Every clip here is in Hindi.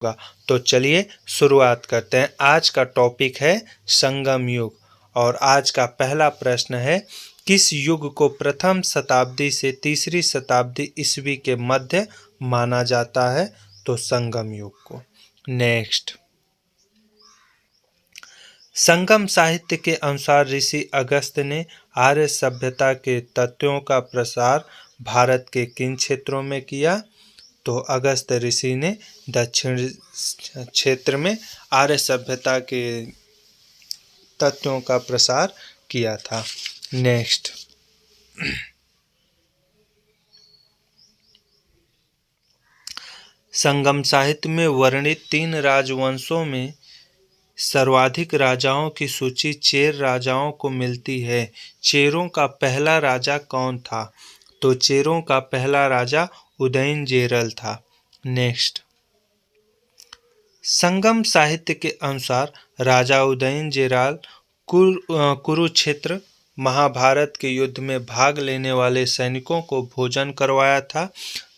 होगा। तो चलिए शुरुआत करते हैं। आज का टॉपिक है संगम युग और आज का पहला प्रश्न है, किस युग को प्रथम शताब्दी से तीसरी शताब्दी ईस्वी के मध्य माना जाता है? तो संगम युग को। नेक्स्ट, संगम साहित्य के अनुसार ऋषि अगस्त्य ने आर्य सभ्यता के तत्वों का प्रसार भारत के किन क्षेत्रों में किया? तो अगस्त्य ऋषि ने दक्षिण क्षेत्र में आर्य सभ्यता के तत्वों का प्रसार किया था। नेक्स्ट, संगम साहित्य में वर्णित 3 राजवंशों में सर्वाधिक राजाओं की सूची चेर राजाओं को मिलती है। चेरों का पहला राजा कौन था? तो चेरों का पहला राजा उदयनजेरल था। नेक्स्ट, संगम साहित्य के अनुसार राजा उदयनजेरल कुरुक्षेत्र महाभारत के युद्ध में भाग लेने वाले सैनिकों को भोजन करवाया था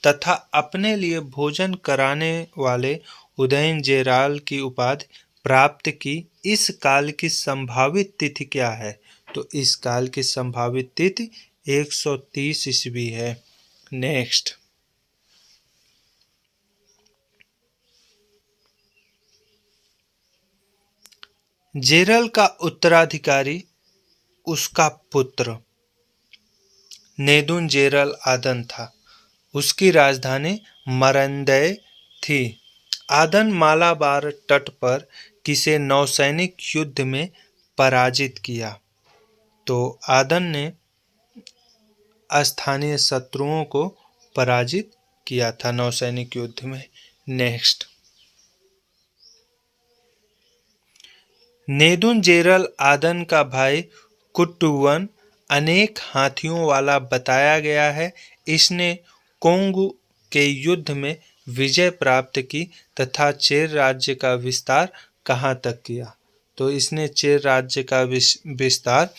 तथा अपने लिए भोजन कराने वाले उदयनजेरल की उपाधि प्राप्त की। इस काल की संभावित तिथि क्या है? तो इस काल की संभावित तिथि 130 ईस्वी है। नेक्स्ट, जेरल का उत्तराधिकारी उसका पुत्र नेदुनजेरल आदन था। उसकी राजधानी मरंदय थी। आदन मालाबार तट पर किसे नौसैनिक युद्ध में पराजित किया? तो आदन ने स्थानीय शत्रुओं को पराजित किया था नौसैनिक युद्ध में। नेक्स्ट, नेदुनजेरल आदन का भाई कुट्टूवन अनेक हाथियों वाला बताया गया है। इसने कोंगू के युद्ध में विजय प्राप्त की तथा चेर राज्य का विस्तार कहाँ तक किया? तो इसने चेर राज्य का विस्तार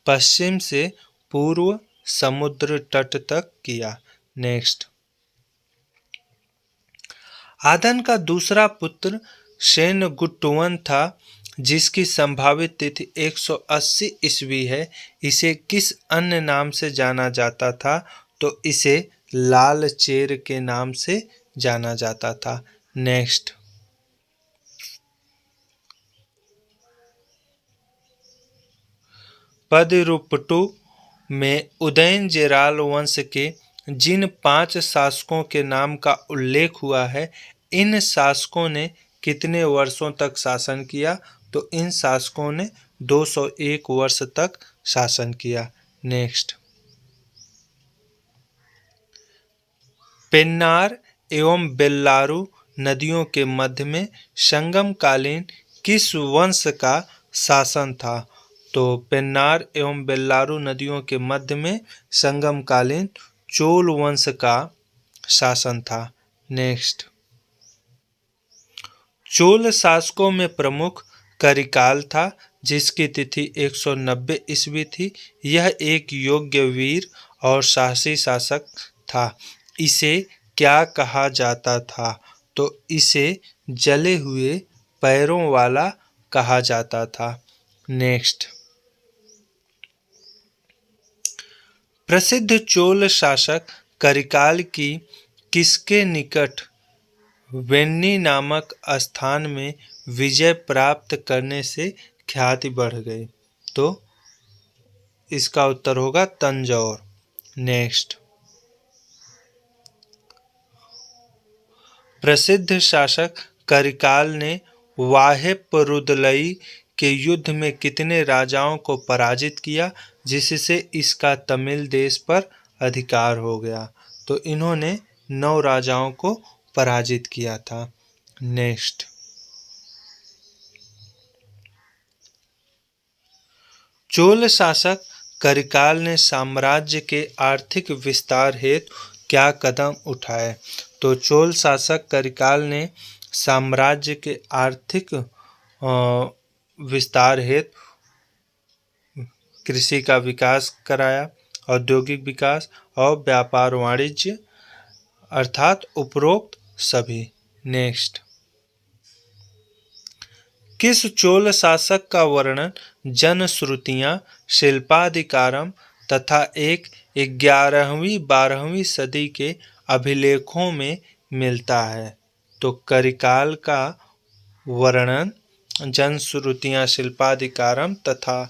पश्चिम से पूर्व समुद्र तट तक किया। नेक्स्ट, आदन का दूसरा पुत्र सेनगुट्टुवन था जिसकी संभावित तिथि 180 ईस्वी है। इसे किस अन्य नाम से जाना जाता था? तो इसे लाल चेर के नाम से जाना जाता था। नेक्स्ट, पदरुपटु में उदयनजेरल वंश के जिन 5 शासकों के नाम का उल्लेख हुआ है, इन शासकों ने कितने वर्षों तक शासन किया? तो इन शासकों ने 201 वर्ष तक शासन किया। नेक्स्ट, पेन्नार एवं बेल्लारू नदियों के मध्य में संगमकालीन किस वंश का शासन था? तो पेन्नार एवं बेल्लारू नदियों के मध्य में संगमकालीन चोल वंश का शासन था। नेक्स्ट, चोल शासकों में प्रमुख करिकाल था जिसकी तिथि 190 ईस्वी थी। यह एक योग्य वीर और साहसी शासक था। इसे क्या कहा जाता था? तो इसे जले हुए पैरों वाला कहा जाता था। नेक्स्ट, प्रसिद्ध चोल शासक करिकाल की किसके निकट वेन्नी नामक स्थान में विजय प्राप्त करने से ख्याति बढ़ गई? तो इसका उत्तर होगा तंजौर। नेक्स्ट, प्रसिद्ध शासक करिकाल ने वाहेपरुदलई के युद्ध में कितने राजाओं को पराजित किया जिससे इसका तमिल देश पर अधिकार हो गया? तो इन्होंने 9 राजाओं को पराजित किया था। नेक्स्ट, चोल शासक करिकाल ने साम्राज्य के आर्थिक विस्तार हेतु क्या कदम उठाए? तो चोल शासक करिकाल ने साम्राज्य के आर्थिक विस्तार हेतु कृषि का विकास कराया, औद्योगिक विकास और व्यापार वाणिज्य अर्थात उपरोक्त सभी। नेक्स्ट, किस चोल शासक का वर्णन जनश्रुतियां, शिल्पाधिकारम तथा एक 11वीं-12वीं सदी के अभिलेखों में मिलता है? तो करिकाल का वर्णन जनश्रुतियां, शिल्पाधिकारम तथा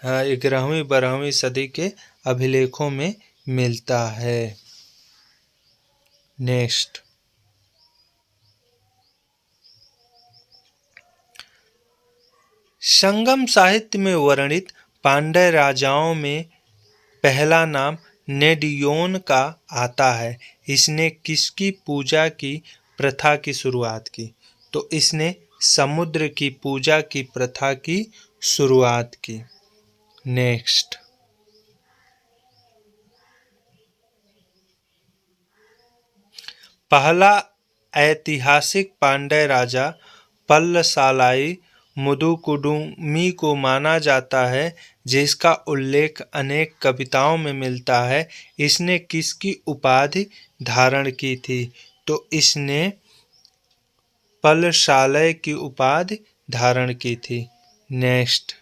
11वीं-12वीं सदी के अभिलेखों में मिलता है। नेक्स्ट, संगम साहित्य में वर्णित पांड्य राजाओं में पहला नाम नेडियोन का आता है। इसने किसकी पूजा की प्रथा की शुरुआत की? तो इसने समुद्र की पूजा की प्रथा की शुरुआत की। नेक्स्ट, पहला ऐतिहासिक पांड्य राजा पल्लसालाई मुदुकुडुमी को माना जाता है, जिसका उल्लेख अनेक कविताओं में मिलता है। इसने किसकी उपाधि धारण की थी? तो इसने पल्लसालय की उपाधि धारण की थी। नेक्स्ट,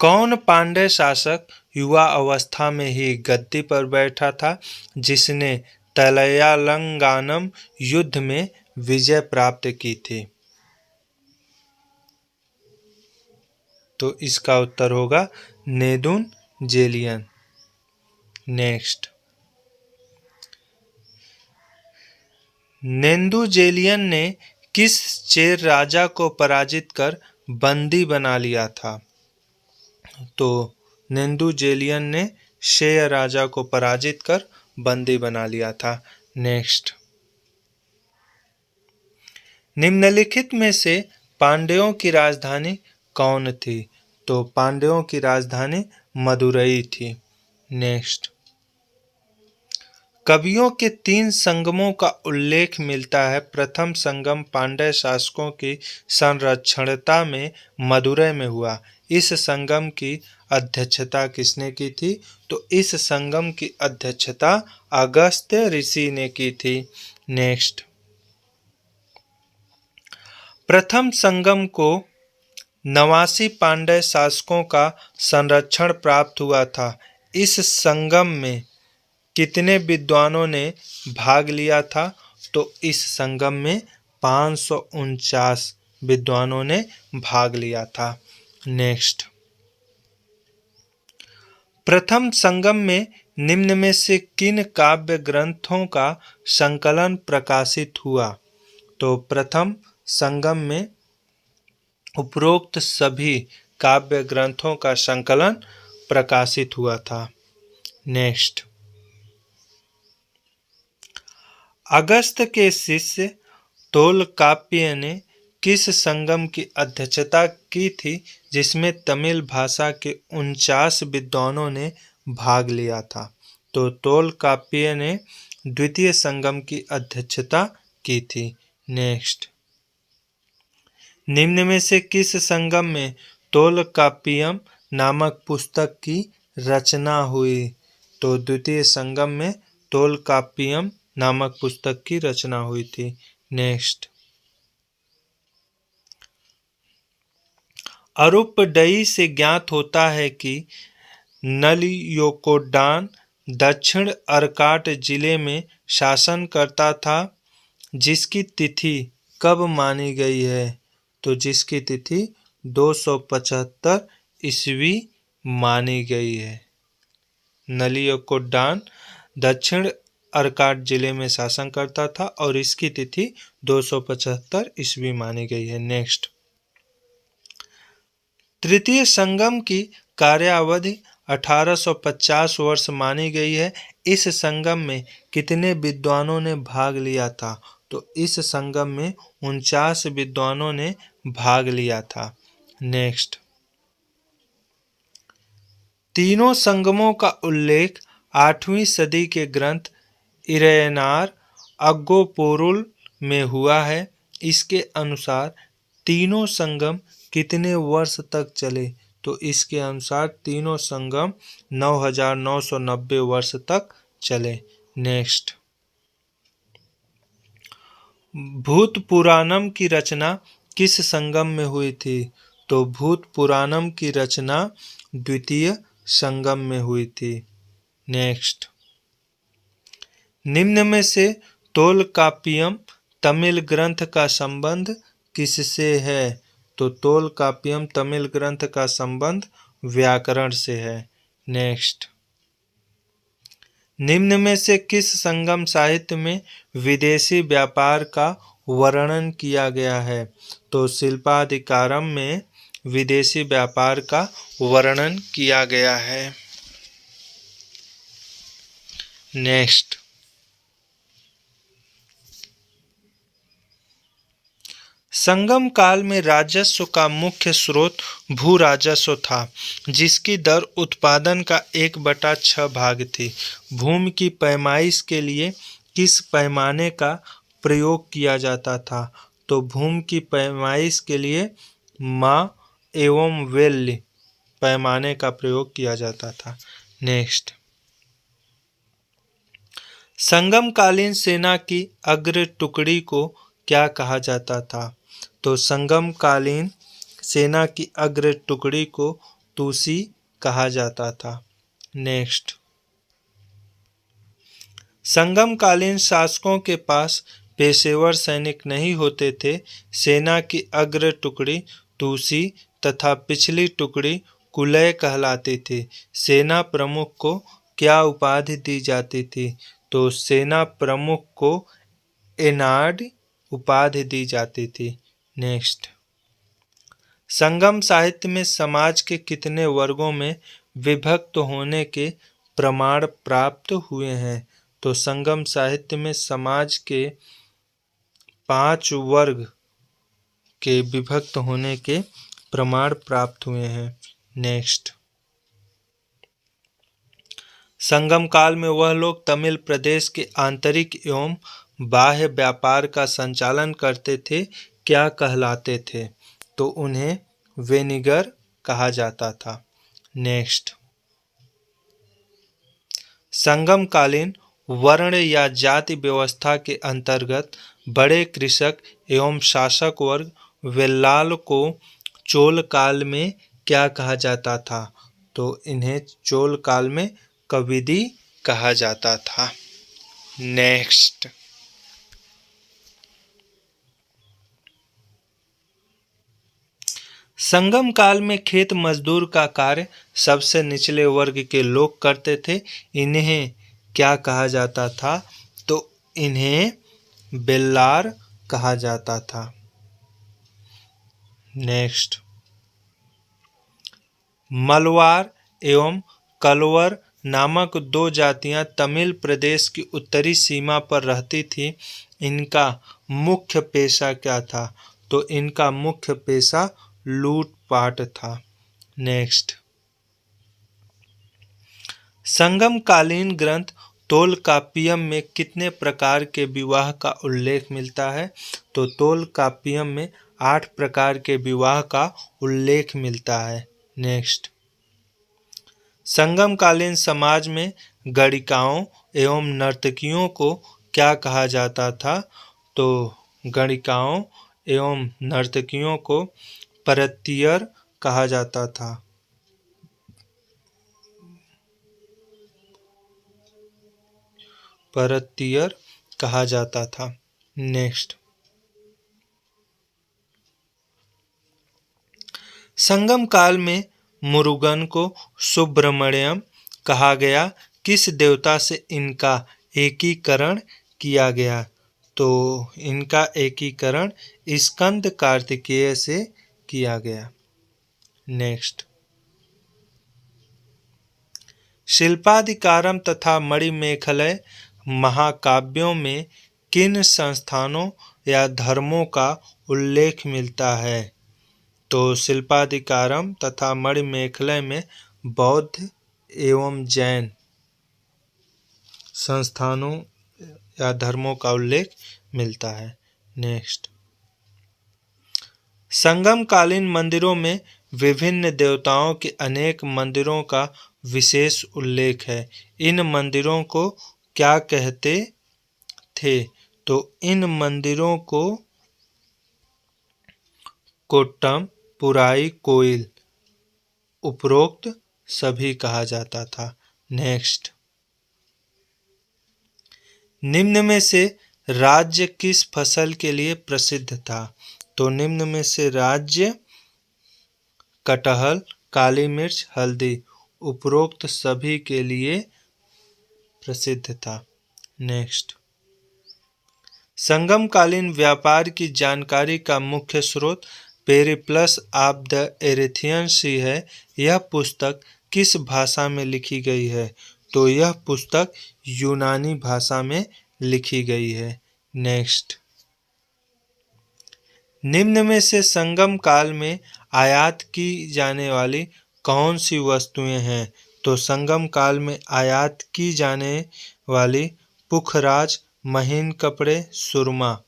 कौन पांड्य शासक युवा अवस्था में ही गद्दी पर बैठा था, जिसने तलैयालंगानम युद्ध में विजय प्राप्त की थी? तो इसका उत्तर होगा नेदुन जेलियन। नेक्स्ट, नेदुनजेलियन ने किस चेर राजा को पराजित कर बंदी बना लिया था? तो नेदुनजेलियन ने शेर राजा को पराजित कर बंदी बना लिया था। नेक्स्ट, निम्नलिखित में से पांड्यों की राजधानी कौन थी? तो पांड्यों की राजधानी मदुरई थी। नेक्स्ट, कवियों के 3 संगमों का उल्लेख मिलता है। प्रथम संगम पांड्य शासकों की संरक्षणता में मदुरै में हुआ। इस संगम की अध्यक्षता किसने की थी? तो इस संगम की अध्यक्षता अगस्त्य ऋषि ने की थी। नेक्स्ट, प्रथम संगम को 89 पांड्य शासकों का संरक्षण प्राप्त हुआ था। इस संगम में कितने विद्वानों ने भाग लिया था? तो इस संगम में 549 विद्वानों ने भाग लिया था। नेक्स्ट, प्रथम संगम में निम्न में से किन काव्य ग्रंथों का संकलन प्रकाशित हुआ? तो प्रथम संगम में उपरोक्त सभी काव्य ग्रंथों का संकलन प्रकाशित हुआ था। नेक्स्ट, अगस्त के शिष्य तोलकाप्य ने किस संगम की अध्यक्षता की थी, जिसमें तमिल भाषा के 49 विद्वानों ने भाग लिया था? तो तोलकाप्य ने द्वितीय संगम की अध्यक्षता की थी। नेक्स्ट, निम्न में से किस संगम में तोलकाप्पियम नामक पुस्तक की रचना हुई? तो द्वितीय संगम में तोलकाप्पियम नामक पुस्तक की रचना हुई थी। नेक्स्ट, अरुपडई से ज्ञात होता है कि नलियोकोडान दक्षिण अर्काट जिले में शासन करता था, जिसकी तिथि कब मानी गई है? तो जिसकी तिथि 275 ईस्वी मानी गई है। नलियोकोडान दक्षिण अर्काट जिले में शासन करता था और इसकी तिथि 275 ईस्वी मानी गई है। नेक्स्ट, तृतीय संगम की कार्यावधि 1850 वर्ष मानी गई है। इस संगम में कितने विद्वानों ने भाग लिया था? तो इस संगम में 49 विद्वानों ने भाग लिया था। नेक्स्ट, तीनों संगमों का उल्लेख 8वीं सदी के ग्रंथ इरैनार अग्गोपोरुल में हुआ है। इसके अनुसार तीनों संगम कितने वर्ष तक चले? तो इसके अनुसार तीनों संगम 9,990 वर्ष तक चले। नेक्स्ट, भूत पुराणम की रचना किस संगम में हुई थी? तो भूत पुराणम की रचना द्वितीय संगम में हुई थी। नेक्स्ट, निम्न में से तोलकाप्पियम तमिल ग्रंथ का संबंध किससे है? तो तोलकाप्पियम तमिल ग्रंथ का संबंध व्याकरण से है। नेक्स्ट, निम्न में से किस संगम साहित्य में विदेशी व्यापार का वर्णन किया गया है? तो शिल्पाधिकारम में विदेशी व्यापार का वर्णन किया गया है। नेक्स्ट, संगम काल में राजस्व का मुख्य स्रोत भू राजस्व था, जिसकी दर उत्पादन का 1/6 भाग थी। भूमि की पैमाइश के लिए किस पैमाने का प्रयोग किया जाता था? तो भूमि की पैमाइश के लिए मा एवं वेल्य पैमाने का प्रयोग किया जाता था। नेक्स्ट, संगमकालीन सेना की अग्र टुकड़ी को क्या कहा जाता था? तो संगमकालीन सेना की अग्र टुकड़ी को तुसी कहा जाता था। नेक्स्ट, संगमकालीन शासकों के पास पेशेवर सैनिक नहीं होते थे। सेना की अग्र टुकड़ी तुसी तथा पिछली टुकड़ी कुलय कहलाती थी। सेना प्रमुख को क्या उपाधि दी जाती थी? तो सेना प्रमुख को एनार्ड उपाधि दी जाती थी। नेक्स्ट, संगम साहित्य में समाज के कितने वर्गों में विभक्त होने के प्रमाण प्राप्त हुए हैं? तो संगम साहित्य में समाज के 5 वर्ग के विभक्त होने के प्रमाण प्राप्त हुए हैं। नेक्स्ट, संगम काल में वह लोग तमिल प्रदेश के आंतरिक एवं बाह्य व्यापार का संचालन करते थे, क्या कहलाते थे? तो उन्हें वेनिगर कहा जाता था। नेक्स्ट, संगमकालीन वर्ण या जाति व्यवस्था के अंतर्गत बड़े कृषक एवं शासक वर्ग वेल्लाल को चोल काल में क्या कहा जाता था? तो इन्हें चोल काल में कविदी कहा जाता था। नेक्स्ट, संगम काल में खेत मजदूर का कार्य सबसे निचले वर्ग के लोग करते थे। इन्हें क्या कहा जाता था? तो इन्हें बेल्लार कहा जाता था। नेक्स्ट, मलवार एवं कलवर नामक 2 जातियां तमिल प्रदेश की उत्तरी सीमा पर रहती थी। इनका मुख्य पेशा क्या था? तो इनका मुख्य पेशा लूटपाट था। नेक्स्ट, संगमकालीन ग्रंथ तोलकाप्पियम में कितने प्रकार के विवाह का उल्लेख मिलता है? तो तोलकाप्पियम में 8 प्रकार के विवाह का उल्लेख मिलता है। नेक्स्ट, संगमकालीन समाज में गणिकाओं एवं नर्तकियों को क्या कहा जाता था? तो गणिकाओं एवं नर्तकियों को परतियर कहा जाता था। परतियर कहा जाता था। नेक्स्ट, संगम काल में मुरुगन को सुब्रमण्यम कहा गया। किस देवता से इनका एकीकरण किया गया? तो इनका एकीकरण स्कंद कार्तिकेय से किया गया। नेक्स्ट, शिल्पाधिकारम तथा मणिमेखलय महाकाव्यों में किन संस्थानों या धर्मों का उल्लेख मिलता है? तो शिल्पाधिकारम तथा मणिमेखलय में बौद्ध एवं जैन संस्थानों या धर्मों का उल्लेख मिलता है। नेक्स्ट, संगमकालीन मंदिरों में विभिन्न देवताओं के अनेक मंदिरों का विशेष उल्लेख है। इन मंदिरों को क्या कहते थे? तो इन मंदिरों को कोट्टम, पुराई, कोइल, उपरोक्त सभी कहा जाता था। नेक्स्ट, निम्न में से राज्य किस फसल के लिए प्रसिद्ध था? तो निम्न में से राज्य कटहल, काली मिर्च, हल्दी, उपरोक्त सभी के लिए प्रसिद्ध था। नेक्स्ट, संगमकालीन व्यापार की जानकारी का मुख्य स्रोत पेरिप्लस ऑफ द एरेथियन सी है। यह पुस्तक किस भाषा में लिखी गई है? तो यह पुस्तक यूनानी भाषा में लिखी गई है। नेक्स्ट, निम्न में से संगम काल में आयात की जाने वाली कौन सी वस्तुएं हैं? तो संगम काल में आयात की जाने वाली पुखराज, महीन कपड़े, सुरमा,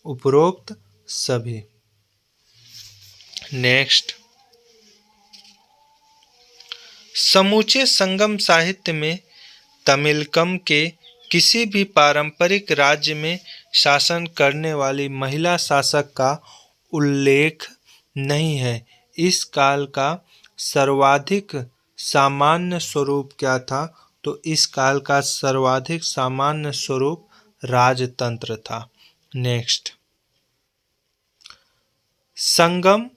उपरोक्त सभी। नेक्स्ट, समूचे संगम साहित्य में तमिलकम के किसी भी पारंपरिक राज्य में शासन करने वाली महिला शासक का उल्लेख नहीं है। इस काल का सर्वाधिक सामान्य स्वरूप क्या था? तो इस काल का सर्वाधिक सामान्य स्वरूप राजतंत्र था। नेक्स्ट, संगम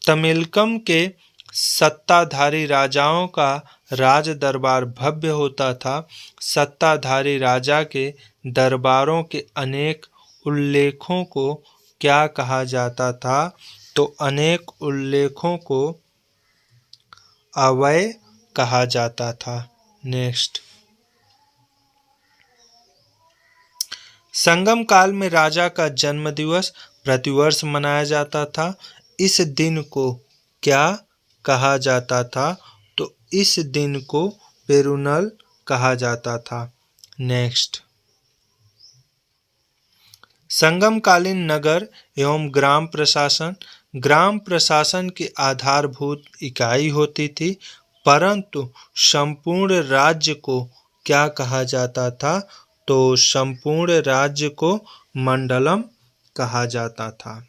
तमिलकम के सत्ताधारी राजाओं का राज दरबार भव्य होता था। सत्ताधारी राजा के दरबारों के अनेक उल्लेखों को क्या कहा जाता था? तो अनेक उल्लेखों को अवय कहा जाता था। नेक्स्ट, संगम काल में राजा का जन्मदिवस प्रतिवर्ष मनाया जाता था। इस दिन को क्या कहा जाता था? तो इस दिन को पेरुनल कहा जाता था। नेक्स्ट, संगमकालीन नगर एवं ग्राम प्रशासन की आधारभूत इकाई होती थी, परंतु संपूर्ण राज्य को क्या कहा जाता था? तो संपूर्ण राज्य को मंडलम कहा जाता था।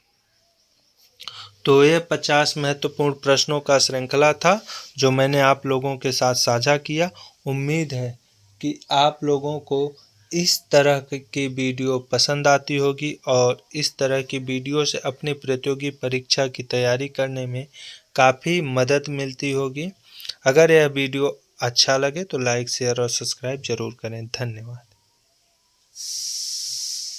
तो ये 50 महत्वपूर्ण प्रश्नों का श्रृंखला था जो मैंने आप लोगों के साथ साझा किया। उम्मीद है कि आप लोगों को इस तरह की वीडियो पसंद आती होगी और इस तरह की वीडियो से अपनी प्रतियोगी परीक्षा की तैयारी करने में काफ़ी मदद मिलती होगी। अगर यह वीडियो अच्छा लगे तो लाइक, शेयर और सब्सक्राइब जरूर करें। धन्यवाद।